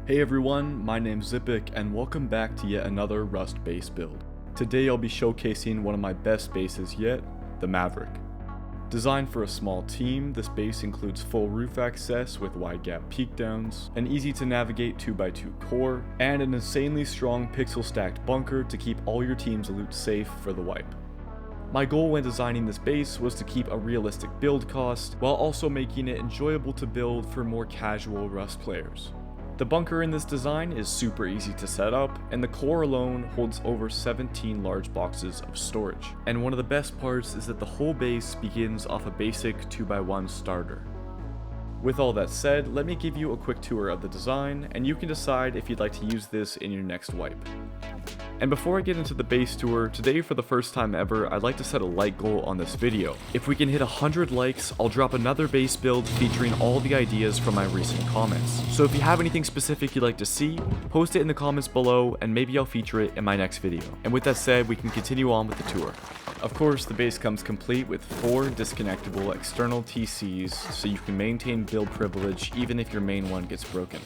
Hey everyone, my name's MAVRIK and welcome back to yet another Rust base build. Today I'll be showcasing one of my best bases yet, the MAVRIK. Designed for a small team, this base includes full roof access with wide gap peak downs, an easy to navigate 2x2 core, and an insanely strong pixel stacked bunker to keep all your team's loot safe for the wipe. My goal when designing this base was to keep a realistic build cost, while also making it enjoyable to build for more casual Rust players. The bunker in this design is super easy to set up, and the core alone holds over 17 large boxes of storage. And one of the best parts is that the whole base begins off a basic 2x1 starter. With all that said, let me give you a quick tour of the design, and you can decide if you'd like to use this in your next wipe. And before I get into the base tour, today for the first time ever, I'd like to set a like goal on this video. If we can hit 100 likes, I'll drop another base build featuring all the ideas from my recent comments. So if you have anything specific you'd like to see, post it in the comments below and maybe I'll feature it in my next video. And with that said, we can continue on with the tour. Of course, the base comes complete with 4 disconnectable external TCs so you can maintain build privilege even if your main one gets broken.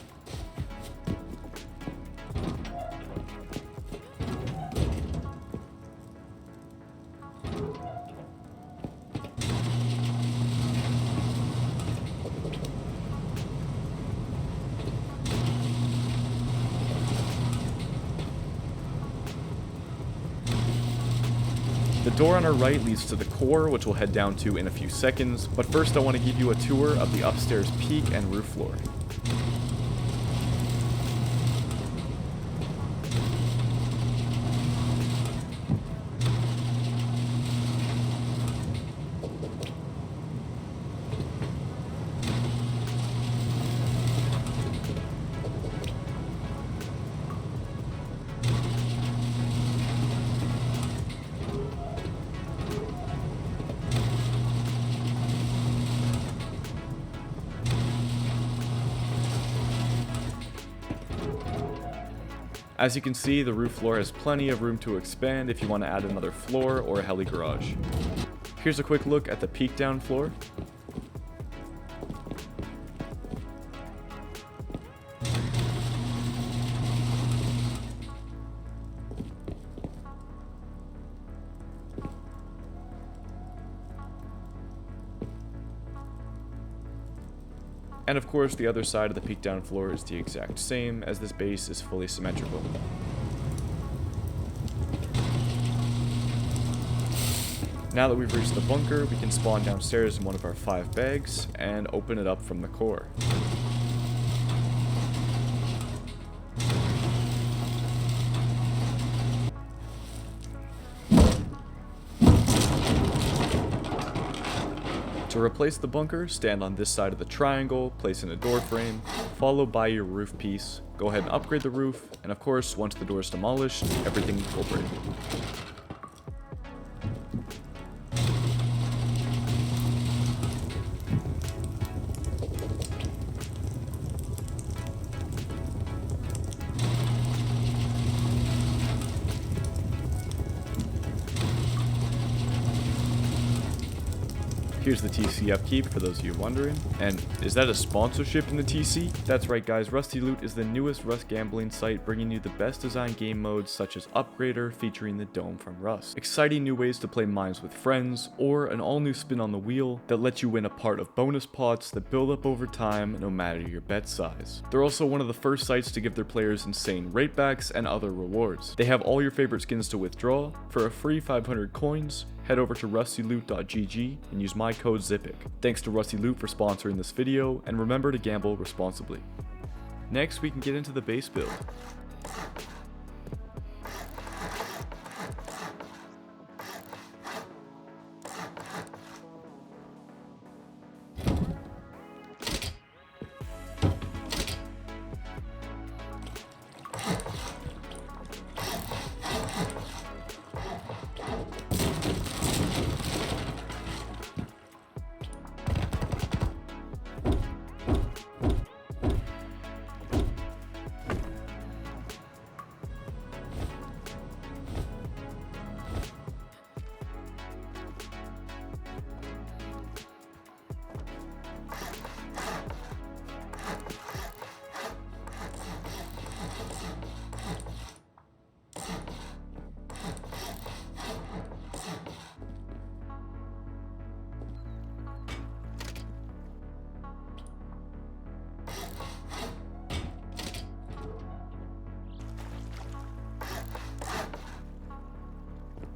The door on our right leads to the core, which we'll head down to in a few seconds, but first I want to give you a tour of the upstairs peak and roof floor. As you can see, the roof floor has plenty of room to expand if you want to add another floor or a heli garage. Here's a quick look at the peak down floor. And of course, the other side of the peak down floor is the exact same, as this base is fully symmetrical. Now that we've reached the bunker, we can spawn downstairs in one of our 5 bags and open it up from the core. To replace the bunker, stand on this side of the triangle, place in a door frame, followed by your roof piece. Go ahead and upgrade the roof, and of course, once the door is demolished, everything will break. Here's the TC upkeep for those of you wondering. And is that a sponsorship in the TC? That's right guys, Rusty Loot is the newest Rust gambling site bringing you the best designed game modes such as Upgrader featuring the Dome from Rust. Exciting new ways to play mines with friends, or an all new spin on the wheel that lets you win a part of bonus pots that build up over time no matter your bet size. They're also one of the first sites to give their players insane ratebacks and other rewards. They have all your favorite skins to withdraw. For a free 500 coins, head over to rustyloot.gg and use my code ZIPIK. Thanks to Rusty Loot for sponsoring this video, and remember to gamble responsibly. Next, we can get into the base build.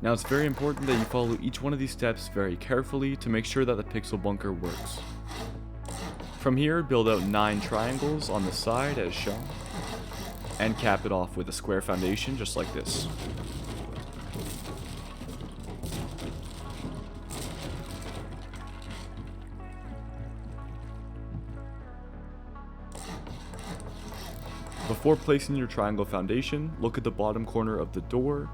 Now it's very important that you follow each one of these steps very carefully to make sure that the pixel bunker works. From here, build out 9 triangles on the side as shown, and cap it off with a square foundation just like this. Before placing your triangle foundation, look at the bottom corner of the door,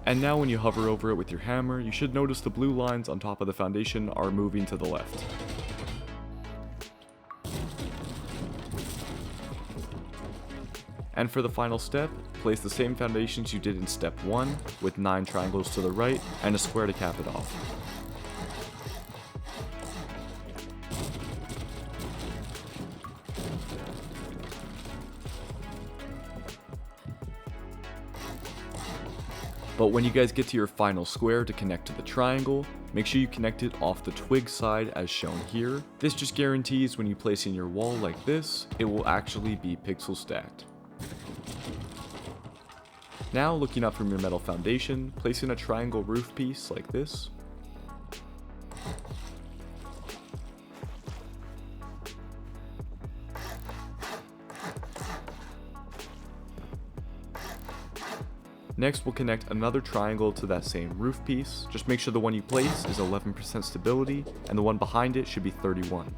and now when you hover over it with your hammer, you should notice the blue lines on top of the foundation are moving to the left. And for the final step, place the same foundations you did in step 1, with 9 triangles to the right, and a square to cap it off. But when you guys get to your final square to connect to the triangle, make sure you connect it off the twig side as shown here. This just guarantees when you place in your wall like this, it will actually be pixel stacked. Now, looking up from your metal foundation, place in a triangle roof piece like this. Next, we'll connect another triangle to that same roof piece. Just make sure the one you place is 11% stability, and the one behind it should be 31.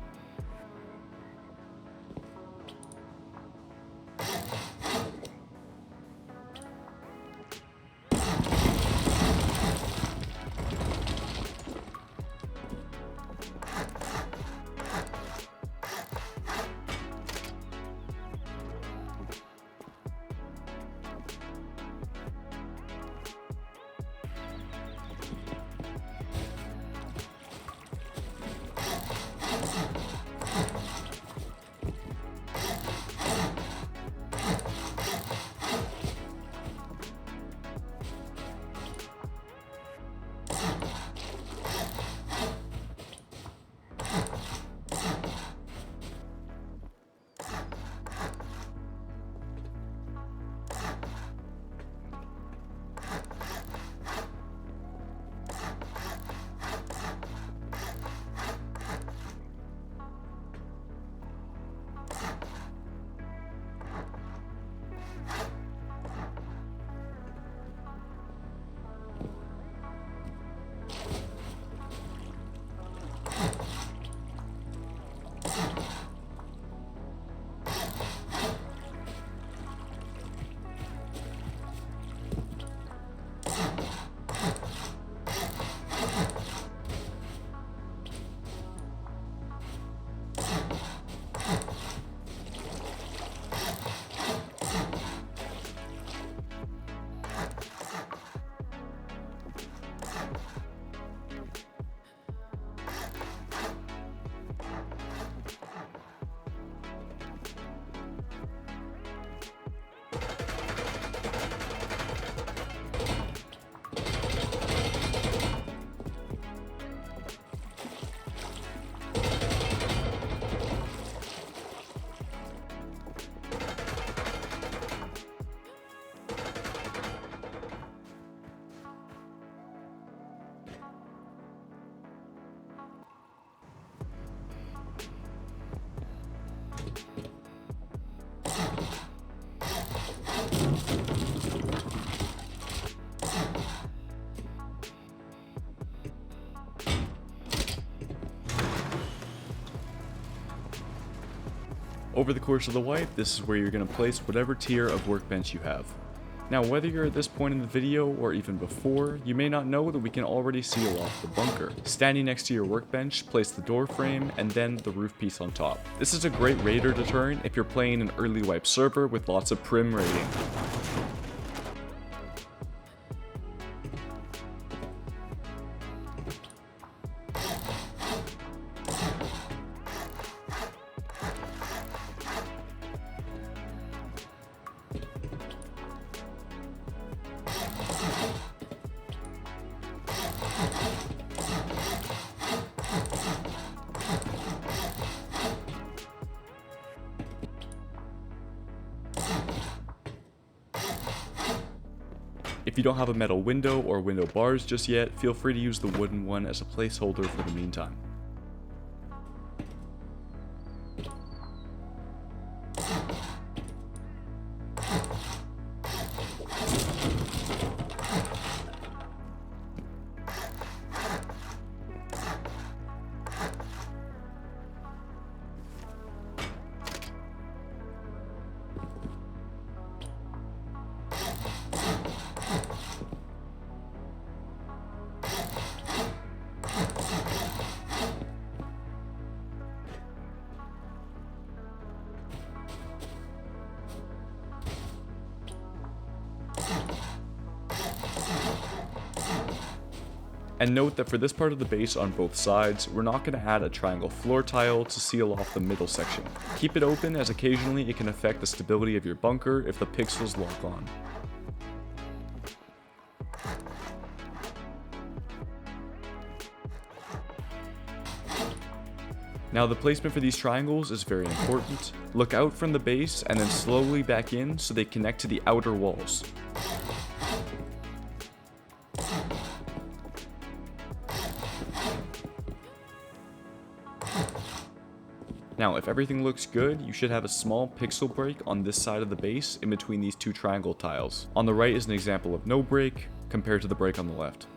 Over the course of the wipe, this is where you're going to place whatever tier of workbench you have. Now, whether you're at this point in the video or even before, you may not know that we can already seal off the bunker. Standing next to your workbench, place the door frame and then the roof piece on top. This is a great raider deterrent if you're playing an early wipe server with lots of prim raiding. If you don't have a metal window or window bars just yet, feel free to use the wooden one as a placeholder for the meantime. And note that for this part of the base on both sides, we're not going to add a triangle floor tile to seal off the middle section. Keep it open, as occasionally it can affect the stability of your bunker if the pixels lock on. Now the placement for these triangles is very important. Look out from the base and then slowly back in so they connect to the outer walls. Now, if everything looks good, you should have a small pixel break on this side of the base in between these two triangle tiles. On the right is an example of no break compared to the break on the left.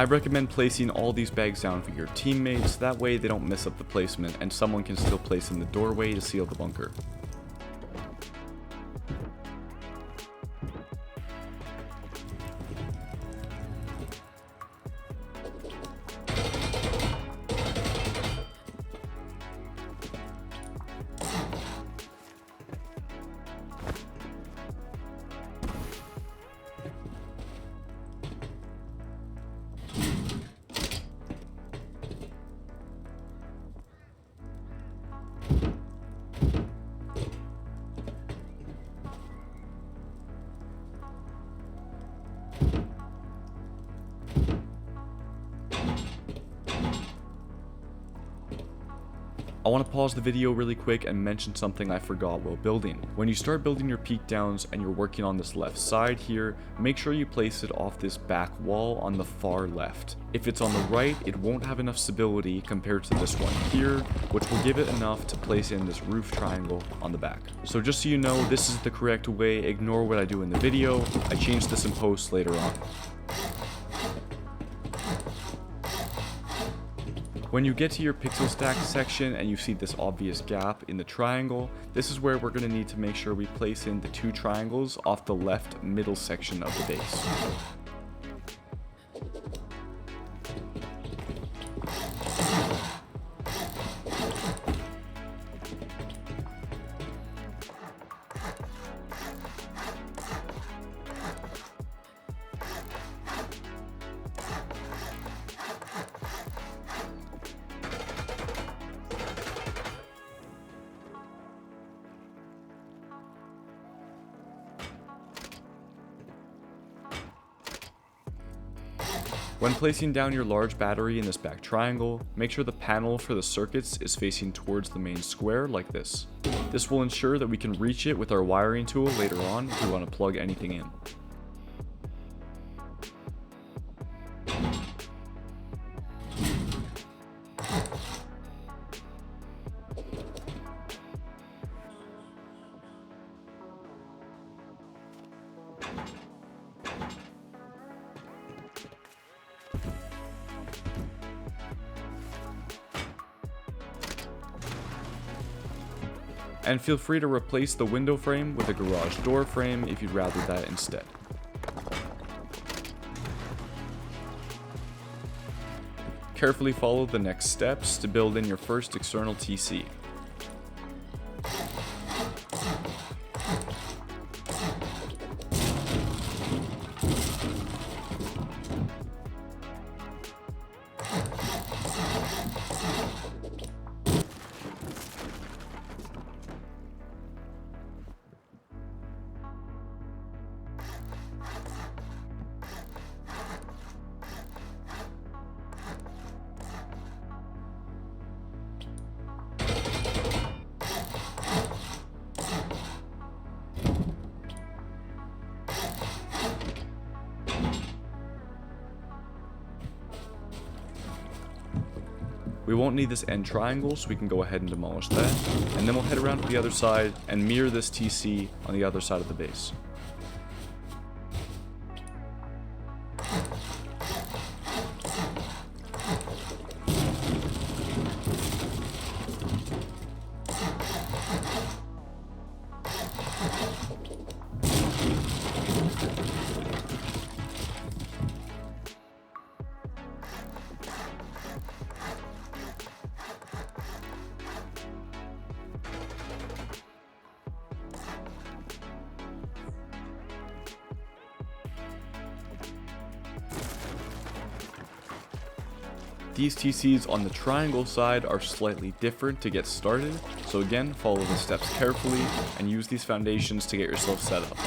I recommend placing all these bags down for your teammates, that way they don't mess up the placement and someone can still place in the doorway to seal the bunker. I want to pause the video really quick and mention something I forgot while building. When you start building your peak downs and you're working on this left side here, make sure you place it off this back wall on the far left. If it's on the right, it won't have enough stability compared to this one here, which will give it enough to place in this roof triangle on the back. So just so you know, this is the correct way. Ignore what I do in the video. I changed this in post later on. When you get to your pixel stack section and you see this obvious gap in the triangle, this is where we're going to need to make sure we place in the 2 triangles off the left middle section of the base. When placing down your large battery in this back triangle, make sure the panel for the circuits is facing towards the main square like this. This will ensure that we can reach it with our wiring tool later on if we want to plug anything in. And feel free to replace the window frame with a garage door frame if you'd rather that instead. Carefully follow the next steps to build in your first external TC. We won't need this end triangle, so we can go ahead and demolish that, and then we'll head around to the other side and mirror this TC on the other side of the base. These TCs on the triangle side are slightly different to get started, so again, follow the steps carefully and use these foundations to get yourself set up.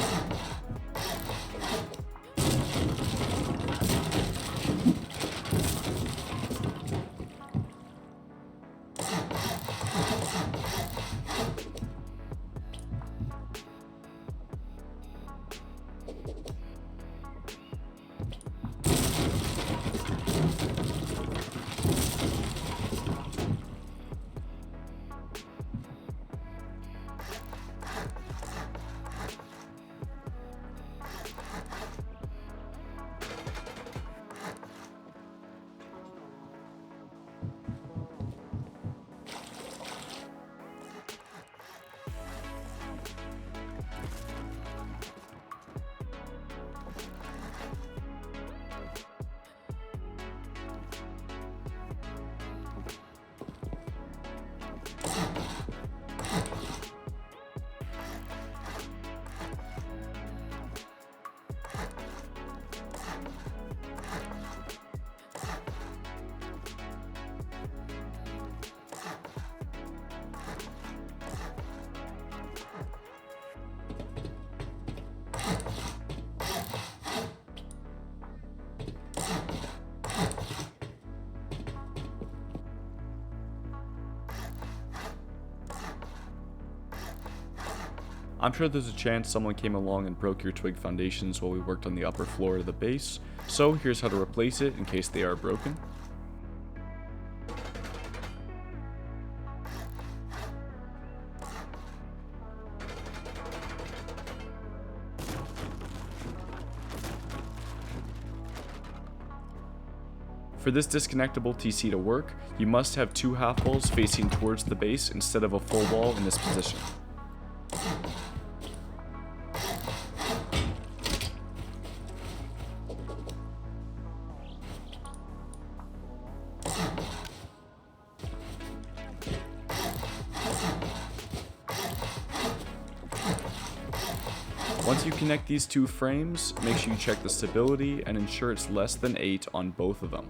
I'm sure there's a chance someone came along and broke your twig foundations while we worked on the upper floor of the base, so here's how to replace it in case they are broken. For this disconnectable TC to work, you must have two half walls facing towards the base instead of a full wall in this position. Once you connect these two frames, make sure you check the stability and ensure it's less than 8 on both of them.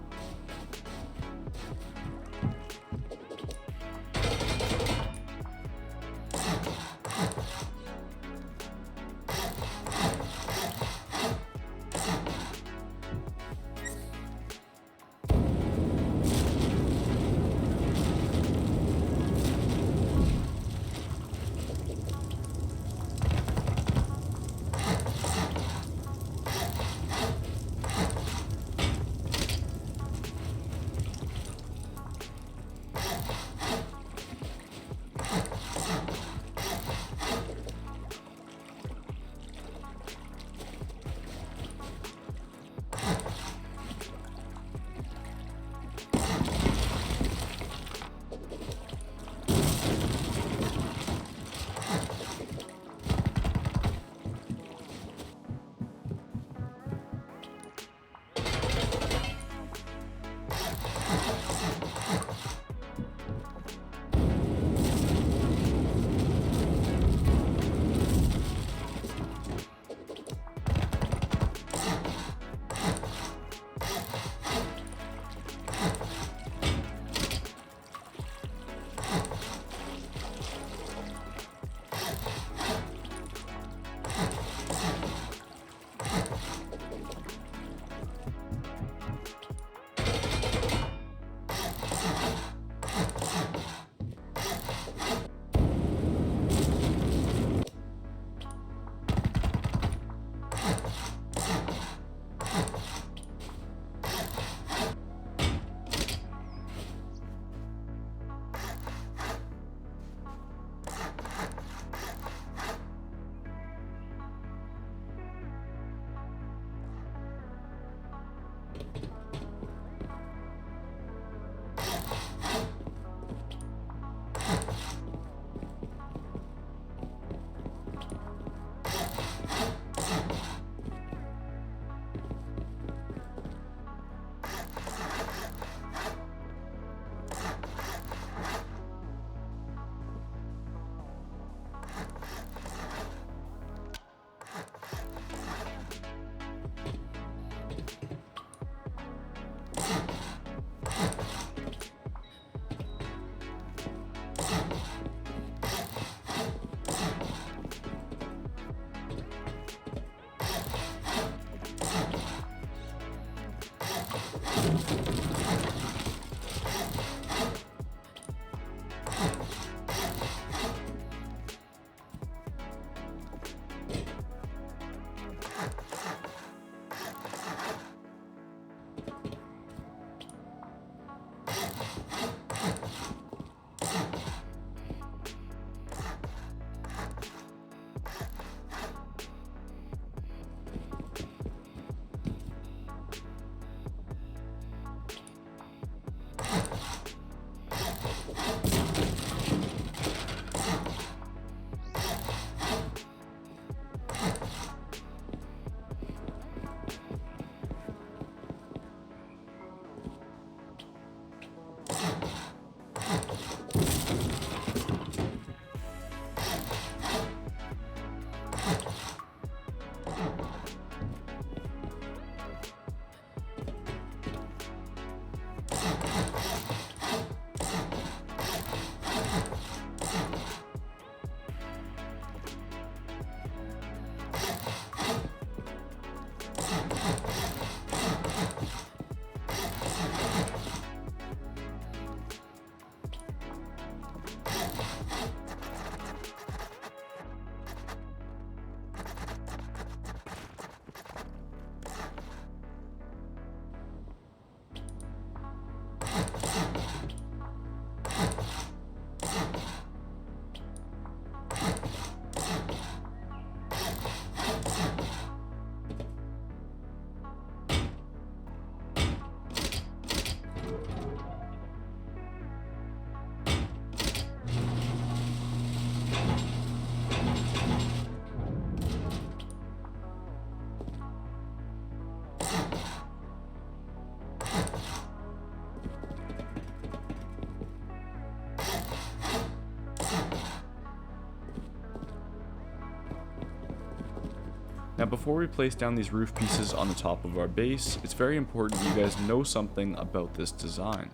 Now before we place down these roof pieces on the top of our base, it's very important you guys know something about this design.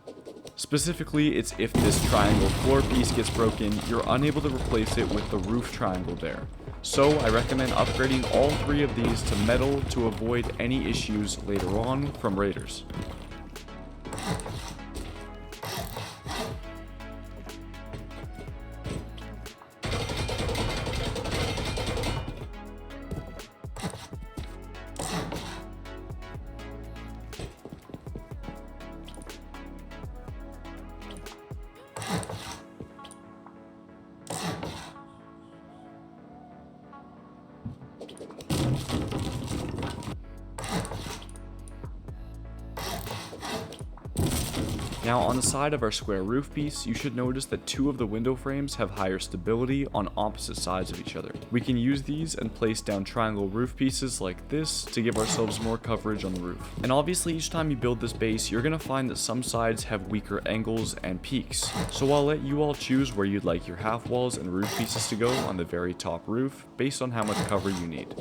Specifically, it's if this triangle floor piece gets broken, you're unable to replace it with the roof triangle there. So I recommend upgrading all 3 of these to metal to avoid any issues later on from raiders. Now on the side of our square roof piece, you should notice that 2 of the window frames have higher stability on opposite sides of each other. We can use these and place down triangle roof pieces like this to give ourselves more coverage on the roof. And obviously each time you build this base, you're going to find that some sides have weaker angles and peaks. So I'll let you all choose where you'd like your half walls and roof pieces to go on the very top roof based on how much cover you need.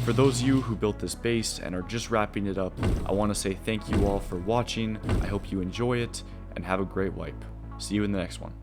For those of you who built this base and are just wrapping it up, I want to say thank you all for watching. I hope you enjoy it and have a great wipe. See you in the next one.